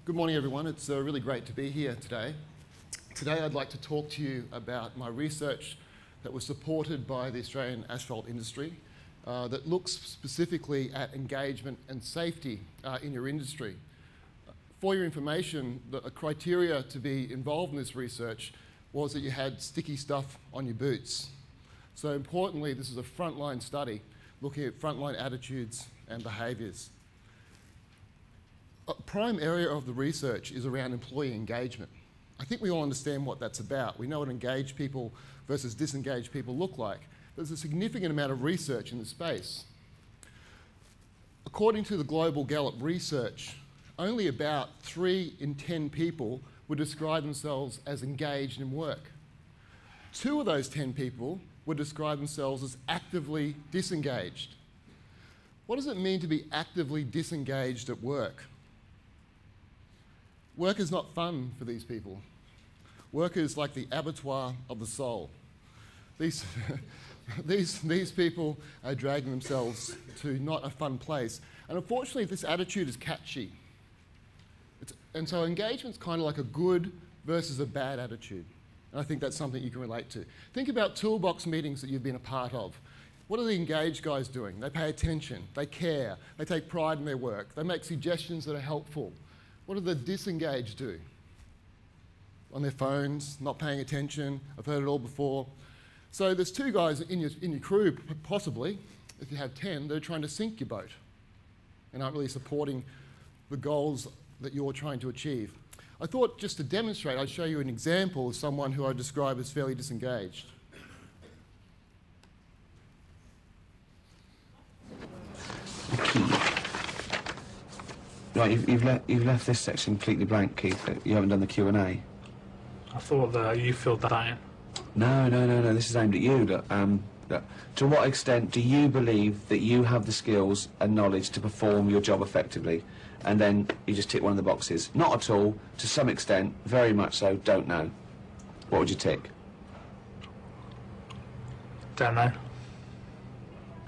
Good morning, everyone. It's really great to be here today. Today I'd like to talk to you about my research that was supported by the Australian asphalt industry that looks specifically at engagement and safety in your industry. For your information, the criteria to be involved in this research was that you had sticky stuff on your boots. So importantly, this is a frontline study looking at frontline attitudes and behaviours. A prime area of the research is around employee engagement. I think we all understand what that's about. We know what engaged people versus disengaged people look like. There's a significant amount of research in this space. According to the Global Gallup research, only about 3 in 10 people would describe themselves as engaged in work. 2 of those 10 people would describe themselves as actively disengaged. What does it mean to be actively disengaged at work? Work is not fun for these people. Work is like the abattoir of the soul. These people are dragging themselves to not a fun place. And unfortunately, this attitude is catchy. And so engagement's kind of like a good versus a bad attitude. And I think that's something you can relate to. Think about toolbox meetings that you've been a part of. What are the engaged guys doing? They pay attention, they care, they take pride in their work, they make suggestions that are helpful. What do the disengaged do? On their phones, not paying attention. I've heard it all before. So there's 2 guys in your crew, possibly, if you have 10, that are trying to sink your boat and aren't really supporting the goals that you're trying to achieve. I thought just to demonstrate, I'd show you an example of someone who I describe as fairly disengaged. Right, you've left this section completely blank, Keith. You haven't done the Q&A. I thought that you filled that in. No. This is aimed at you. Look, to what extent do you believe that you have the skills and knowledge to perform your job effectively? And then you just tick one of the boxes. Not at all, to some extent, very much so, don't know. What would you tick? Don't know.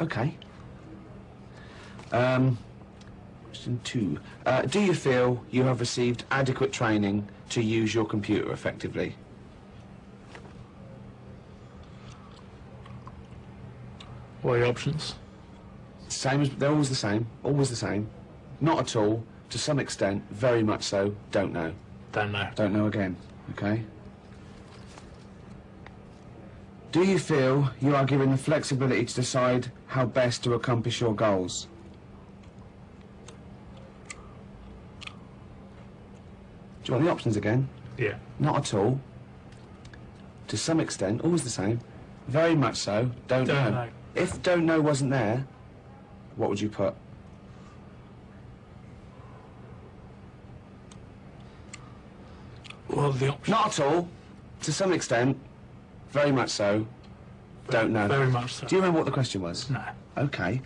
Okay. Question 2. Do you feel you have received adequate training to use your computer effectively? What are your options? Same as, they're always the same, always the same. Not at all, to some extent, very much so, don't know. Don't know. Don't know again, okay? Do you feel you are given the flexibility to decide how best to accomplish your goals? Do you want the options again? Yeah. Not at all. To some extent, always the same. Very much so, don't know. If don't know wasn't there, what would you put? Well, the options. Not at all. To some extent, very much so, don't know. Very much so. Do you remember what the question was? No. Okay.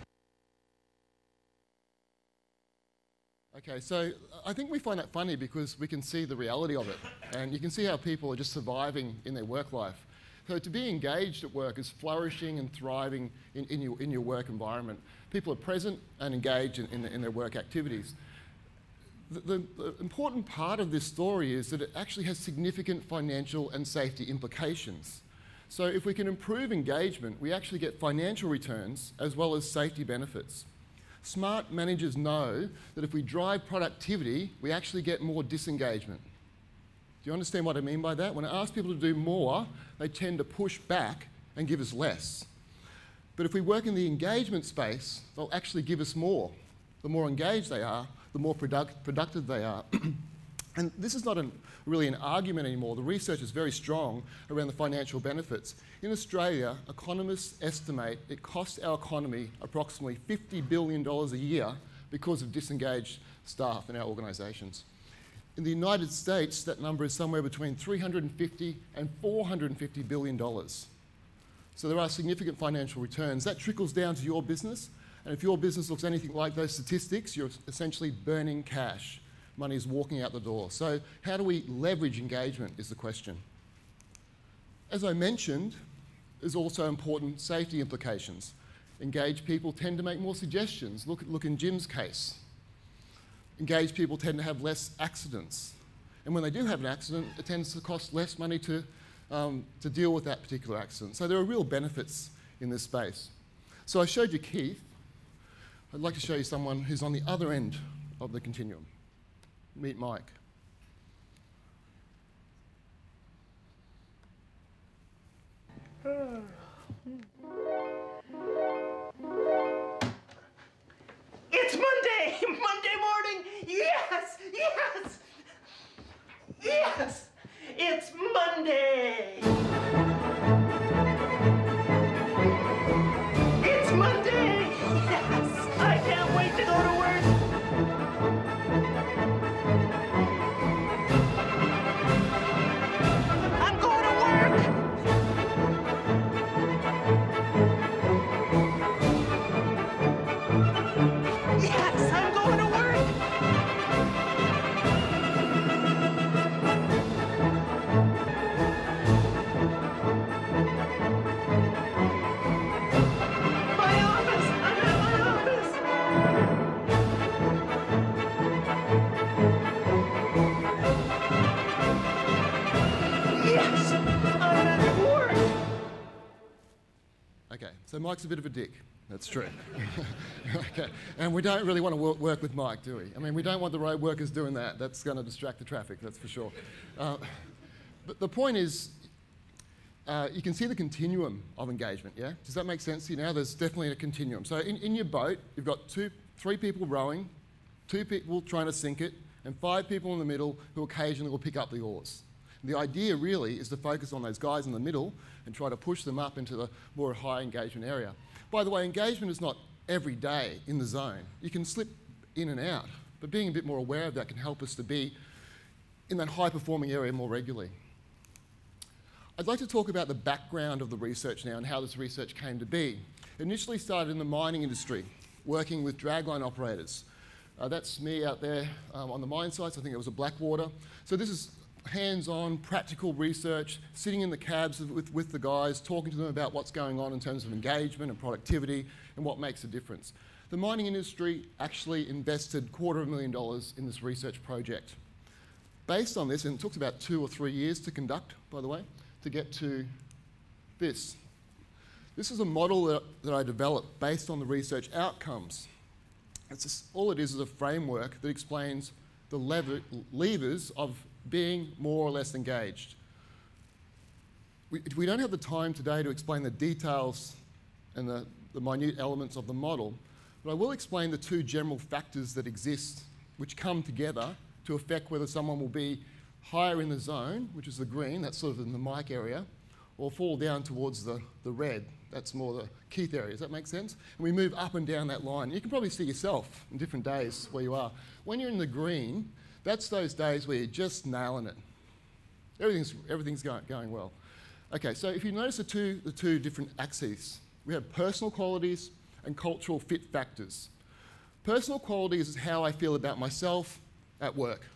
Okay, so I think we find that funny because we can see the reality of it. And you can see how people are just surviving in their work life. So to be engaged at work is flourishing and thriving in your work environment. People are present and engaged in their work activities. The important part of this story is that it actually has significant financial and safety implications. So if we can improve engagement, we actually get financial returns as well as safety benefits. Smart managers know that if we drive productivity, we actually get more disengagement. Do you understand what I mean by that? When I ask people to do more, they tend to push back and give us less. But if we work in the engagement space, they'll actually give us more. The more engaged they are, the more productive they are. And this is not really an argument anymore. The research is very strong around the financial benefits. In Australia, economists estimate it costs our economy approximately $50 billion a year because of disengaged staff in our organisations. In the United States, that number is somewhere between $350 and $450 billion. So there are significant financial returns. That trickles down to your business. And if your business looks anything like those statistics, you're essentially burning cash. Money is walking out the door. So how do we leverage engagement is the question. As I mentioned, there's also important safety implications. Engaged people tend to make more suggestions. Look in Jim's case. engaged people tend to have less accidents. And when they do have an accident, it tends to cost less money to deal with that particular accident. So there are real benefits in this space. So I showed you Keith. I'd like to show you someone who's on the other end of the continuum. Meet Mike. It's Monday! Monday morning! Yes! Yes! Yes! It's Monday! It's Monday! Yes! I can't wait to go to work! I'm going to work! Yes, I'm going to work! My office! I'm at my office! Yes! I'm at work! Okay, so Mike's a bit of a dick. That's true. Okay, and we don't really want to work with Mike, do we? I mean, we don't want the road workers doing that. That's going to distract the traffic, that's for sure. But the point is, you can see the continuum of engagement, yeah? Does that make sense to you now? There's definitely a continuum. So in your boat, you've got three people rowing, 2 people trying to sink it, and 5 people in the middle who occasionally will pick up the oars. The idea really is to focus on those guys in the middle and try to push them up into the more high engagement area. By the way, engagement is not every day in the zone. You can slip in and out, but being a bit more aware of that can help us to be in that high performing area more regularly. I'd like to talk about the background of the research now and how this research came to be. It initially started in the mining industry, working with dragline operators. That's me out there on the mine sites. I think it was a Blackwater. So this is hands-on, practical research, sitting in the cabs with the guys, talking to them about what's going on in terms of engagement and productivity and what makes a difference. The mining industry actually invested $250,000 in this research project. Based on this, and it took about 2 or 3 years to conduct, by the way, to get to this. This is a model that I developed based on the research outcomes. All it is a framework that explains the levers of being more or less engaged. We don't have the time today to explain the details and the minute elements of the model, but I will explain the 2 general factors that exist which come together to affect whether someone will be higher in the zone, which is the green, that's sort of in the Mike area, or fall down towards the red, that's more the Keith area. Does that make sense? And we move up and down that line. You can probably see yourself in different days where you are. When you're in the green, that's those days where you're just nailing it. Everything's going well. Okay, so if you notice the two different axes, we have personal qualities and cultural fit factors. Personal qualities is how I feel about myself at work.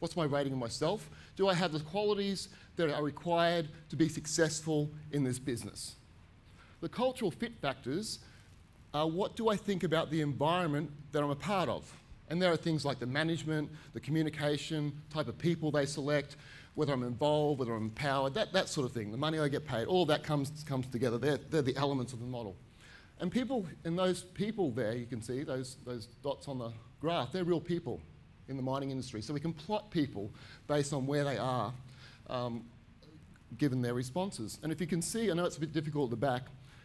What's my rating of myself? Do I have the qualities that are required to be successful in this business? The cultural fit factors are what do I think about the environment that I'm a part of? And there are things like the management, the communication, type of people they select, whether I'm involved, whether I'm empowered, that sort of thing. The money I get paid, all of that comes together. They're the elements of the model. And people, and those people there, you can see, those dots on the graph, they're real people in the mining industry. So we can plot people based on where they are, given their responses. And if you can see, I know it's a bit difficult at the back,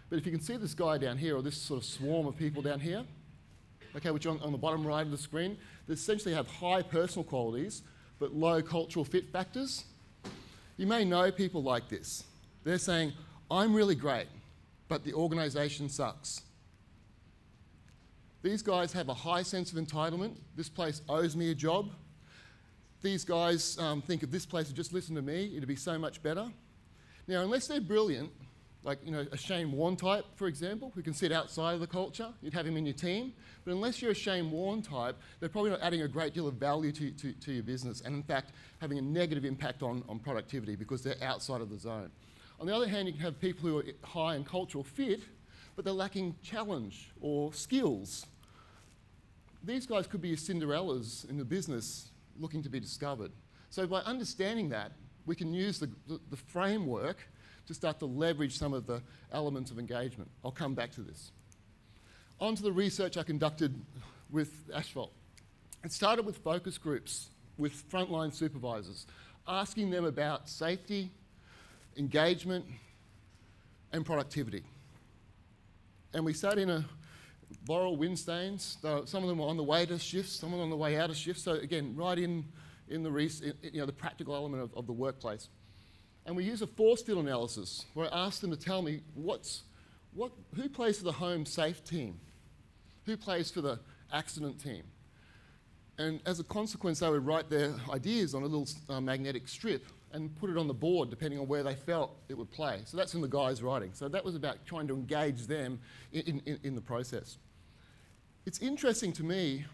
but if you can see this guy down here, or this sort of swarm of people down here, okay, which on the bottom right of the screen, they essentially have high personal qualities, but low cultural fit factors. You may know people like this. They're saying, I'm really great, but the organisation sucks. These guys have a high sense of entitlement. This place owes me a job. These guys think if this place would just listen to me, it'd be so much better. Now, unless they're brilliant, like a Shane Warne type, for example, who can sit outside of the culture, you'd have him in your team. But unless you're a Shane Warne type, they're probably not adding a great deal of value to your business, and in fact, having a negative impact on productivity because they're outside of the zone. On the other hand, you can have people who are high in cultural fit, but they're lacking challenge or skills. these guys could be your Cinderellas in the business looking to be discovered. So by understanding that, we can use the framework to start to leverage some of the elements of engagement. I'll come back to this. On to the research I conducted with asphalt. It started with focus groups, with frontline supervisors, asking them about safety, engagement, and productivity. And we sat in a Boral wind stains. Some of them were on the way to shifts, some on the way out of shifts. So again, right in the practical element of the workplace. And we use a force field analysis where I asked them to tell me who plays for the home safe team, who plays for the accident team. And as a consequence, they would write their ideas on a little magnetic strip and put it on the board depending on where they felt it would play. So that's in the guys' writing. So that was about trying to engage them in the process. It's interesting to me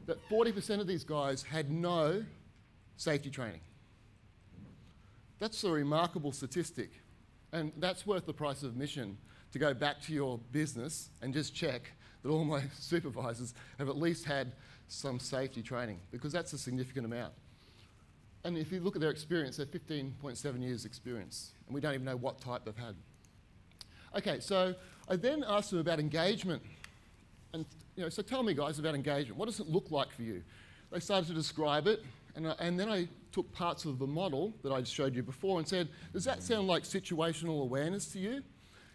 that 40% of these guys had no safety training. That's a remarkable statistic. And that's worth the price of admission to go back to your business and just check that all my supervisors have at least had some safety training, because that's a significant amount. And if you look at their experience, they're 15.7 years experience, and we don't even know what type they've had. Okay, so I then asked them about engagement. And so tell me, guys, about engagement. What does it look like for you? They started to describe it, and then I took parts of the model that I showed you before and said, does that sound like situational awareness to you?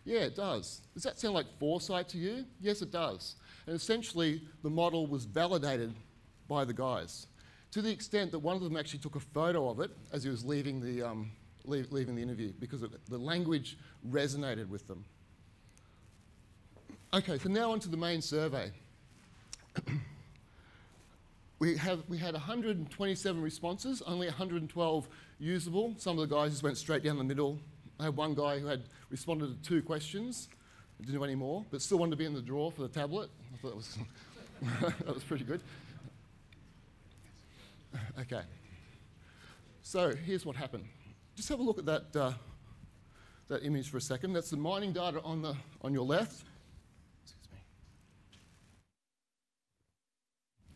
Yeah, it does. Does that sound like foresight to you? Yes, it does. And essentially, the model was validated by the guys, to the extent that one of them actually took a photo of it as he was leaving the interview, because the language resonated with them. Okay, so now on to the main survey. We had 127 responses, only 112 usable. Some of the guys just went straight down the middle. I had one guy who had responded to 2 questions, didn't do any more, but still wanted to be in the drawer for the tablet. I thought that was, that was pretty good. Okay. So here's what happened. Just have a look at that image for a second. That's the mining data on your left. Excuse me.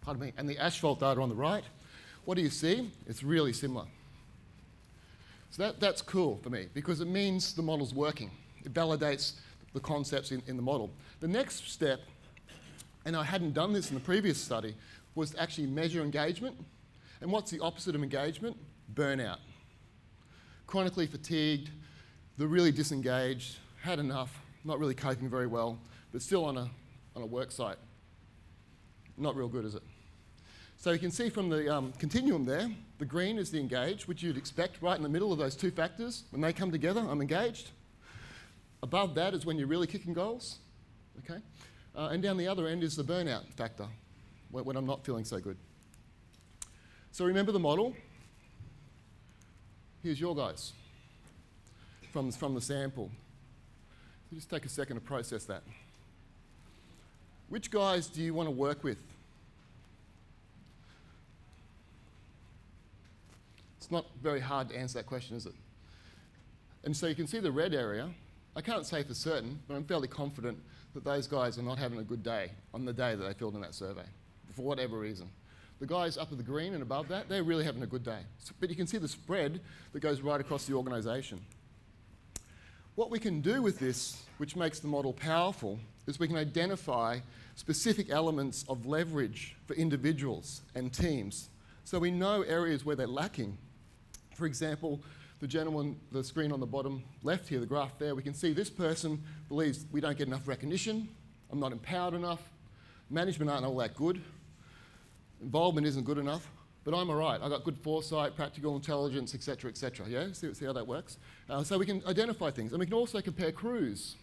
Pardon me. And the asphalt data on the right. What do you see? It's really similar. So that's cool for me, because it means the model's working. It validates the concepts in the model. The next step, and I hadn't done this in the previous study, was to actually measure engagement. And what's the opposite of engagement? Burnout. Chronically fatigued, they're really disengaged, had enough, not really coping very well, but still on a work site. Not real good, is it? So you can see from the continuum there, the green is the engaged, which you'd expect right in the middle of those 2 factors. When they come together, I'm engaged. Above that is when you're really kicking goals, okay? And down the other end is the burnout factor, when I'm not feeling so good. So remember the model. Here's your guys from the sample. So just take a second to process that. Which guys do you want to work with? It's not very hard to answer that question, is it? And so you can see the red area. I can't say for certain, but I'm fairly confident that those guys are not having a good day on the day that they filled in that survey, for whatever reason. The guys up at the green and above that, they're really having a good day. But you can see the spread that goes right across the organisation. What we can do with this, which makes the model powerful, is we can identify specific elements of leverage for individuals and teams. So we know areas where they're lacking. For example, the gentleman, the screen on the bottom left here, the graph there, we can see this person believes we don't get enough recognition, I'm not empowered enough, management aren't all that good, involvement isn't good enough, but I'm all right. I've got good foresight, practical intelligence, et cetera, yeah? See how that works? So we can identify things, and we can also compare crews.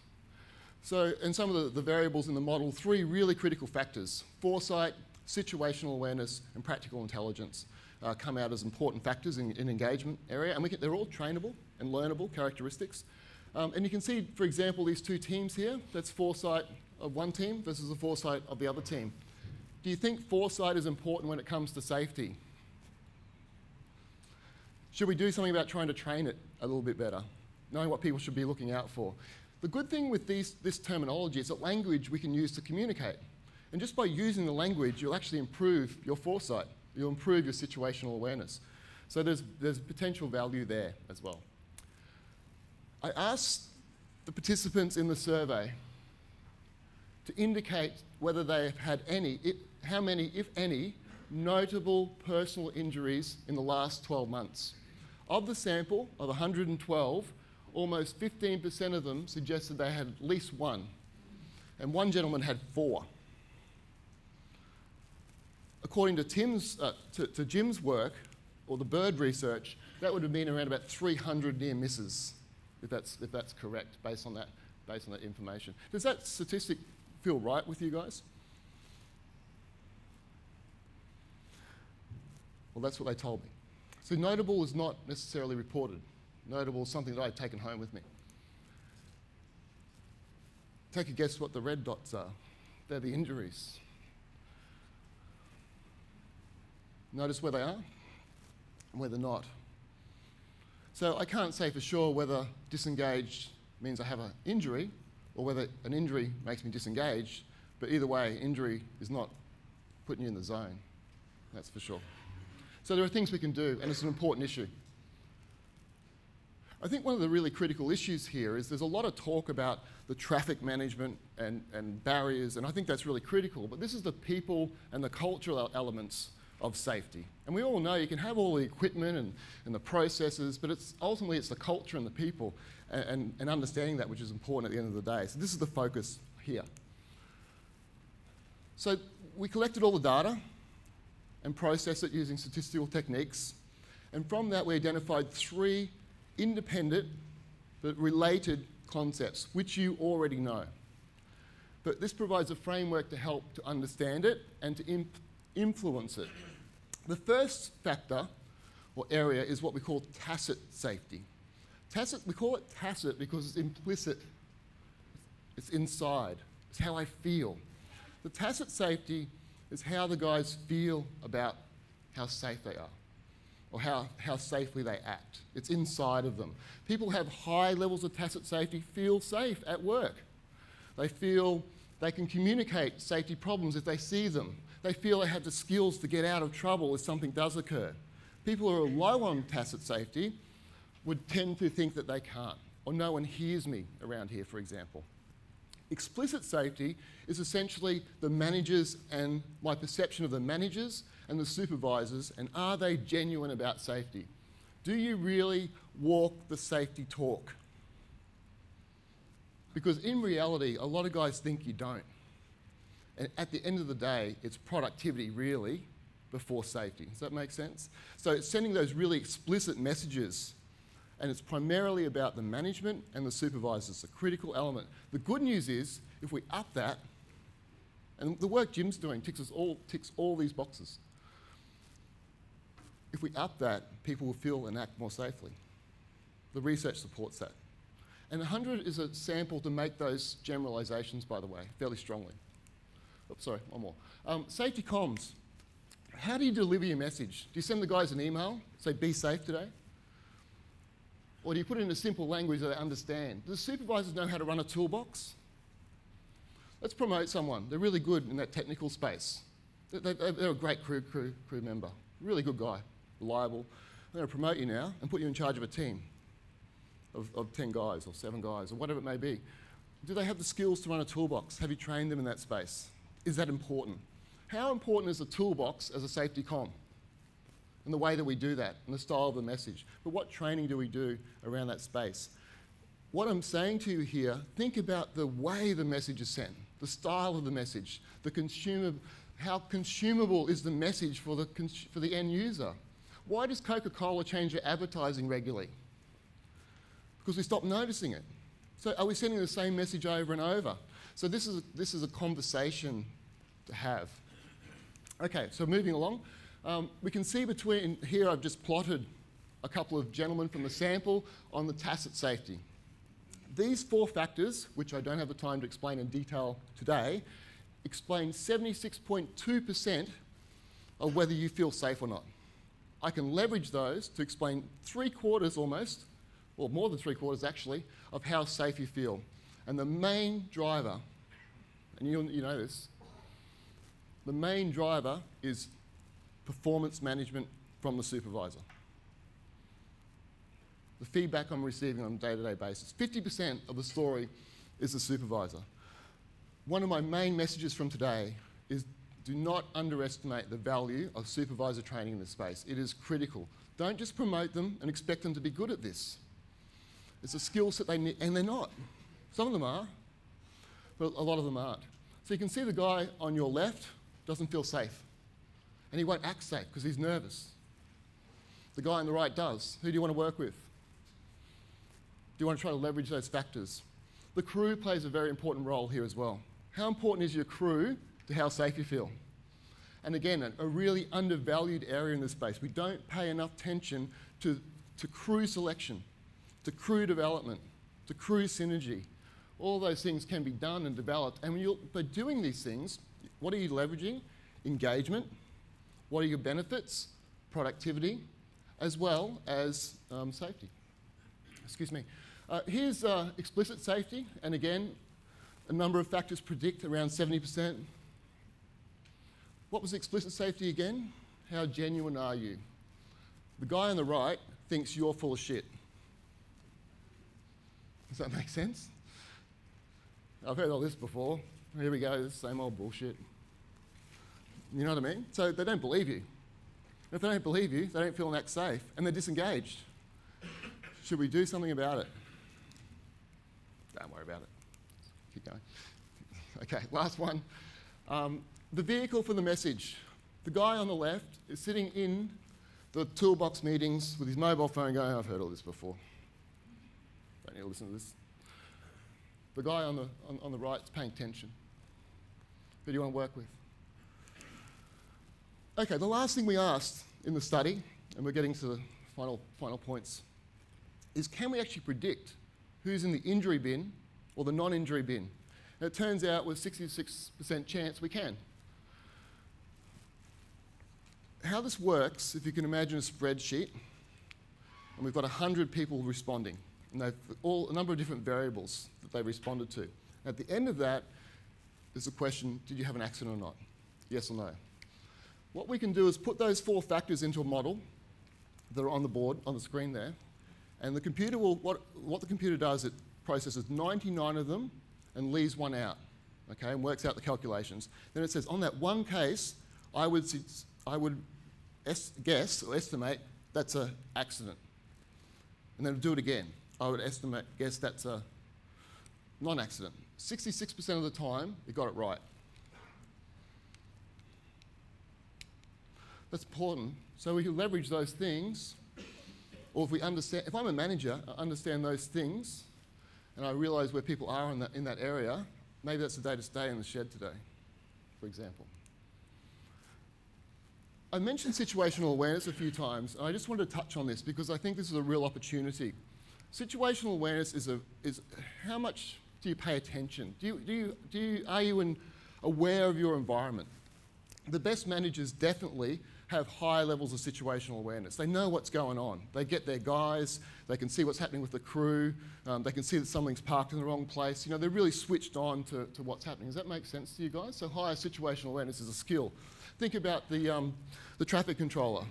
So in some of the variables in the model, 3 really critical factors: foresight, situational awareness, and practical intelligence come out as important factors in engagement area, and they're all trainable and learnable characteristics. And you can see, for example, these 2 teams here. That's foresight of one team versus the foresight of the other team. Do you think foresight is important when it comes to safety? Should we do something about trying to train it a little bit better, knowing what people should be looking out for? The good thing with this terminology is that language we can use to communicate. And just by using the language, you'll actually improve your foresight. You'll improve your situational awareness. So there's potential value there as well. I asked the participants in the survey to indicate whether they have had how many, if any, notable personal injuries in the last 12 months. Of the sample of 112, almost 15% of them suggested they had at least one, and one gentleman had 4. According to Jim's work, or the bird research, that would have been around about 300 near misses, if that's correct, based on that information. Does that statistic feel right with you guys? Well, that's what they told me. So notable is not necessarily reported. Notable is something that I've taken home with me. Take a guess what the red dots are. They're the injuries. Notice where they are and where they're not. So I can't say for sure whether disengaged means I have an injury or whether an injury makes me disengaged, but either way, injury is not putting you in the zone, that's for sure. So there are things we can do, and it's an important issue. I think one of the really critical issues here is there's a lot of talk about the traffic management and barriers, and I think that's really critical, but this is the people and the cultural elements of safety. And we all know you can have all the equipment and the processes, but ultimately it's the culture and the people and understanding that which is important at the end of the day. So this is the focus here. So we collected all the data and processed it using statistical techniques, and from that we identified 3 independent but related concepts, which you already know. But this provides a framework to help to understand it and to influence it. The first factor or area is what we call tacit safety. We call it tacit because it's implicit, it's inside, it's how I feel. The tacit safety is how the guys feel about how safe they are, or how safely they act. It's inside of them. People have high levels of tacit safety, feel safe at work. They feel they can communicate safety problems if they see them. They feel they have the skills to get out of trouble if something does occur. People who are low on tacit safety would tend to think that they can't, or no one hears me around here, for example. Explicit safety is essentially the managers and my perception of the managers and the supervisors, and are they genuine about safety? Do you really walk the safety talk? Because in reality, a lot of guys think you don't. And at the end of the day, it's productivity really before safety. Does that make sense? So it's sending those really explicit messages, and it's primarily about the management and the supervisors, a critical element. The good news is, if we up that, and the work Jim's doing ticks all these boxes. If we up that, people will feel and act more safely. The research supports that. And 100 is a sample to make those generalizations, by the way, fairly strongly. Oops, sorry, one more. Safety comms. How do you deliver your message? Do you send the guys an email, say, be safe today? Or do you put it in a simple language that they understand? Do the supervisors know how to run a toolbox? Let's promote someone. They're really good in that technical space. They're a great crew member. Really good guy, reliable. I'm going to promote you now and put you in charge of a team of 10 guys or 7 guys or whatever it may be. Do they have the skills to run a toolbox? Have you trained them in that space? Is that important? How important is a toolbox as a safety comm? And the way that we do that, and the style of the message. But what training do we do around that space? What I'm saying to you here, think about the way the message is sent, the style of the message, how consumable is the message for the end user? Why does Coca-Cola change their advertising regularly? Because we stopped noticing it. So are we sending the same message over and over? So this is a conversation to have. Okay, so moving along. We can see between here, I've just plotted a couple of gentlemen from the sample on the tacit safety. These 4 factors, which I don't have the time to explain in detail today, explain 76.2% of whether you feel safe or not. I can leverage those to explain 3/4 almost, or more than 3/4 actually, of how safe you feel. And the main driver, and you know this, the main driver is performance management from the supervisor. The feedback I'm receiving on a day-to-day basis. 50% of the story is the supervisor. One of my main messages from today is do not underestimate the value of supervisor training in this space. It is critical. Don't just promote them and expect them to be good at this. It's a skill set they need, and they're not. Some of them are, but a lot of them aren't. So you can see the guy on your left doesn't feel safe, and he won't act safe because he's nervous. The guy on the right does. Who do you want to work with? Do you want to try to leverage those factors? The crew plays a very important role here as well. How important is your crew to how safe you feel? And again, a really undervalued area in this space. We don't pay enough attention to crew selection, to crew development, to crew synergy. All those things can be done and developed. And by doing these things, what are you leveraging? Engagement. What are your benefits? Productivity, as well as safety. Excuse me. Here's explicit safety, and again, a number of factors predict around 70%. What was explicit safety again? How genuine are you? The guy on the right thinks you're full of shit. Does that make sense? I've heard all this before. Here we go, this same old bullshit. You know what I mean? So they don't believe you. If they don't believe you, they don't feel and act safe, and they're disengaged. Should we do something about it? Don't worry about it. Keep going. Okay, last one. The vehicle for the message. The guy on the left is sitting in the toolbox meetings with his mobile phone going, I've heard all this before. Don't need to listen to this. The guy on the right is paying attention. Who do you want to work with? Okay, the last thing we asked in the study, and we're getting to the final points, is can we actually predict who's in the injury bin or the non-injury bin? And it turns out with 66% chance we can. How this works, if you can imagine a spreadsheet, and we've got 100 people responding, and they've a number of different variables that they responded to. At the end of that is the question, did you have an accident or not? Yes or no? What we can do is put those 4 factors into a model that are on the board, on the screen there, and the computer will, what the computer does, it processes 99 of them and leaves one out, okay, and works out the calculations. Then it says, on that one case, I would guess or estimate that's an accident. And then do it again. I would guess that's a non-accident. 66% of the time, you got it right. That's important. So we can leverage those things, or if we understand, if I'm a manager, I understand those things, and I realise where people are in that area, maybe that's the day to stay in the shed today, for example. I mentioned situational awareness a few times, and I just wanted to touch on this because I think this is a real opportunity. Situational awareness is how much do you pay attention? Are you aware of your environment? The best managers definitely have high levels of situational awareness. They know what's going on. They get their guys, they can see what's happening with the crew, they can see that something's parked in the wrong place. You know, they're really switched on to what's happening. Does that make sense to you guys? So higher situational awareness is a skill. Think about the traffic controller.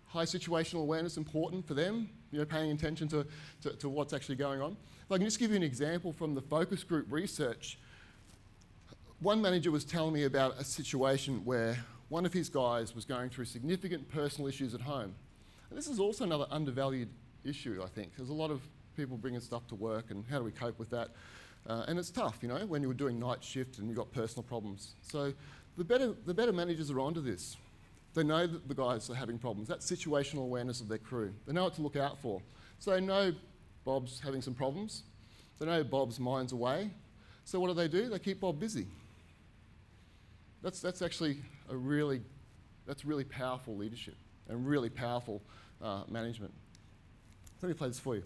High situational awareness important for them, you know, paying attention to what's actually going on. If I can just give you an example from the focus group research. One manager was telling me about a situation where one of his guys was going through significant personal issues at home. And this is also another undervalued issue, I think. There's a lot of people bringing stuff to work, and how do we cope with that? And it's tough, you know, when you're doing night shift and you've got personal problems. So the better managers are onto this. They know that the guys are having problems. That's situational awareness of their crew. They know what to look out for. So they know Bob's having some problems. They know Bob's mind's away. So what do? They keep Bob busy. That's actually really powerful leadership and really powerful management. Let me play this for you.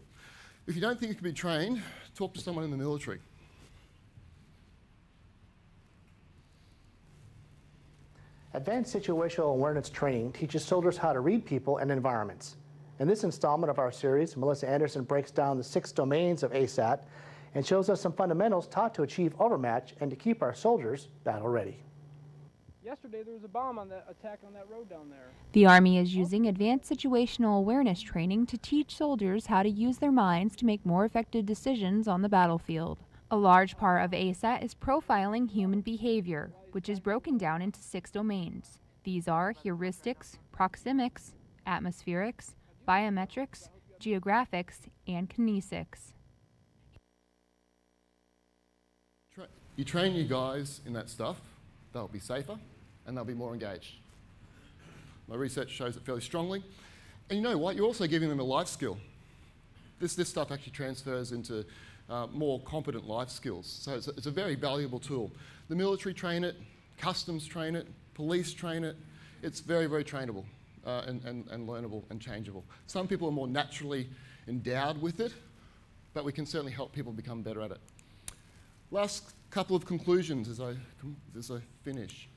If you don't think you can be trained, talk to someone in the military. Advanced situational awareness training teaches soldiers how to read people and environments. In this installment of our series, Melissa Anderson breaks down the 6 domains of ASAT and shows us some fundamentals taught to achieve overmatch and to keep our soldiers battle ready. Yesterday there was a bomb on that attack on that road down there. The Army is using advanced situational awareness training to teach soldiers how to use their minds to make more effective decisions on the battlefield. A large part of ASAT is profiling human behavior, which is broken down into 6 domains. These are heuristics, proxemics, atmospherics, biometrics, geographics, and kinesics. You train your guys in that stuff, they'll be safer and they'll be more engaged. My research shows it fairly strongly. And you know what? You're also giving them a life skill. This stuff actually transfers into more competent life skills. So it's a very valuable tool. The military train it, customs train it, police train it. It's very, very trainable and learnable and changeable. Some people are more naturally endowed with it, but we can certainly help people become better at it. Last couple of conclusions as I finish.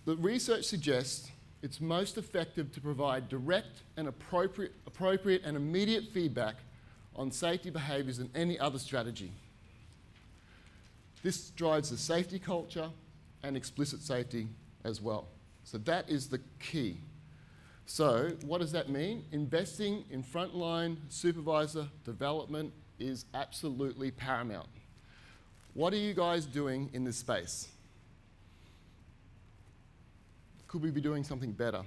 The research suggests it's most effective to provide direct and appropriate and immediate feedback on safety behaviours than any other strategy. This drives the safety culture and explicit safety as well. So that is the key. So what does that mean? Investing in frontline supervisor development is absolutely paramount. What are you guys doing in this space? Could we be doing something better?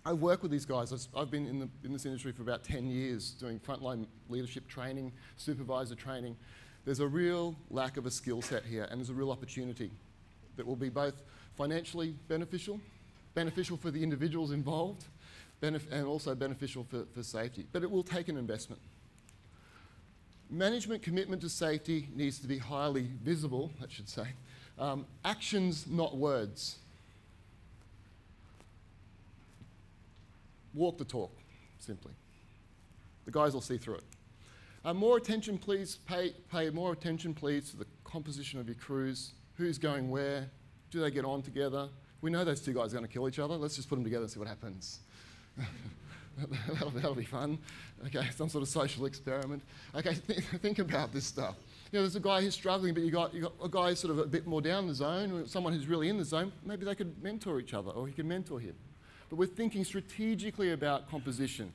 I work with these guys. I've been in this industry for about 10 years doing frontline leadership training, supervisor training. There's a real lack of a skill set here, and there's a real opportunity that will be both financially beneficial for the individuals involved, and also beneficial for safety. But it will take an investment. Management commitment to safety needs to be highly visible, I should say. Actions, not words. Walk the talk, simply. The guys will see through it. More attention, please. Pay more attention, please, to the composition of your crews. Who's going where? Do they get on together? We know those two guys are going to kill each other. Let's just put them together and see what happens. That'll be fun. Okay, some sort of social experiment. Okay, think about this stuff. You know, there's a guy who's struggling, but you got a guy sort of a bit more down the zone, or someone who's really in the zone. Maybe they could mentor each other, or he can mentor him. But we're thinking strategically about composition.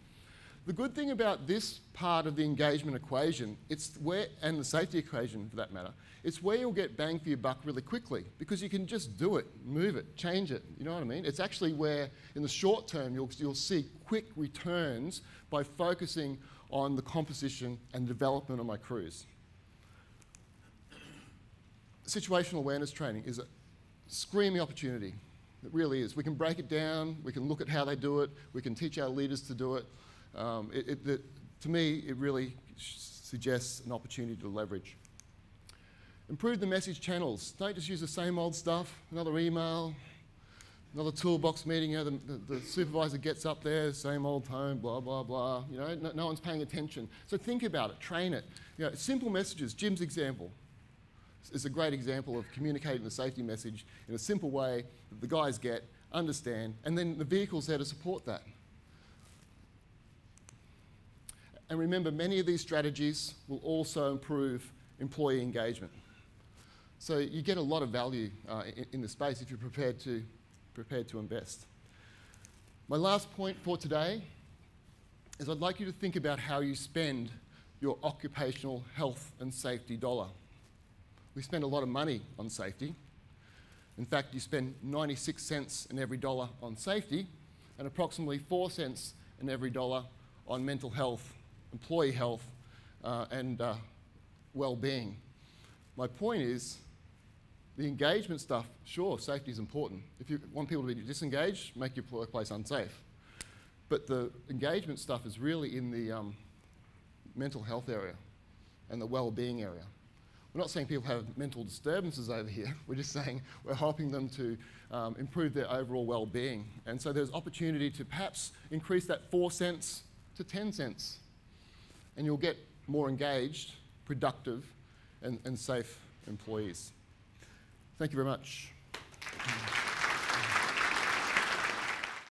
The good thing about this part of the engagement equation, and the safety equation for that matter, it's where you'll get bang for your buck really quickly, because you can just do it, move it, change it, you know what I mean? It's actually where, in the short term, you'll see quick returns by focusing on the composition and development of my crews. Situational awareness training is a screaming opportunity. It really is. We can break it down, we can look at how they do it, we can teach our leaders to do it. To me, it really suggests an opportunity to leverage. Improve the message channels. Don't just use the same old stuff, another email, another toolbox meeting. You know, the supervisor gets up there, same old tone, blah, blah, blah. You know, no one's paying attention. So think about it, train it. You know, simple messages. Jim's example is a great example of communicating the safety message in a simple way that the guys get, understand, and then the vehicle's there to support that. And remember, many of these strategies will also improve employee engagement. So you get a lot of value in the space if you're prepared to invest. My last point for today is I'd like you to think about how you spend your occupational health and safety dollar. We spend a lot of money on safety. In fact, you spend 96 cents in every dollar on safety and approximately 4 cents in every dollar on mental health, employee health, and well-being. My point is, the engagement stuff, sure, safety is important. If you want people to be disengaged, make your workplace unsafe. But the engagement stuff is really in the mental health area and the well-being area. We're not saying people have mental disturbances over here. We're just saying we're helping them to improve their overall well-being. And so there's opportunity to perhaps increase that 4 cents to 10 cents. And you'll get more engaged, productive, and safe employees. Thank you very much.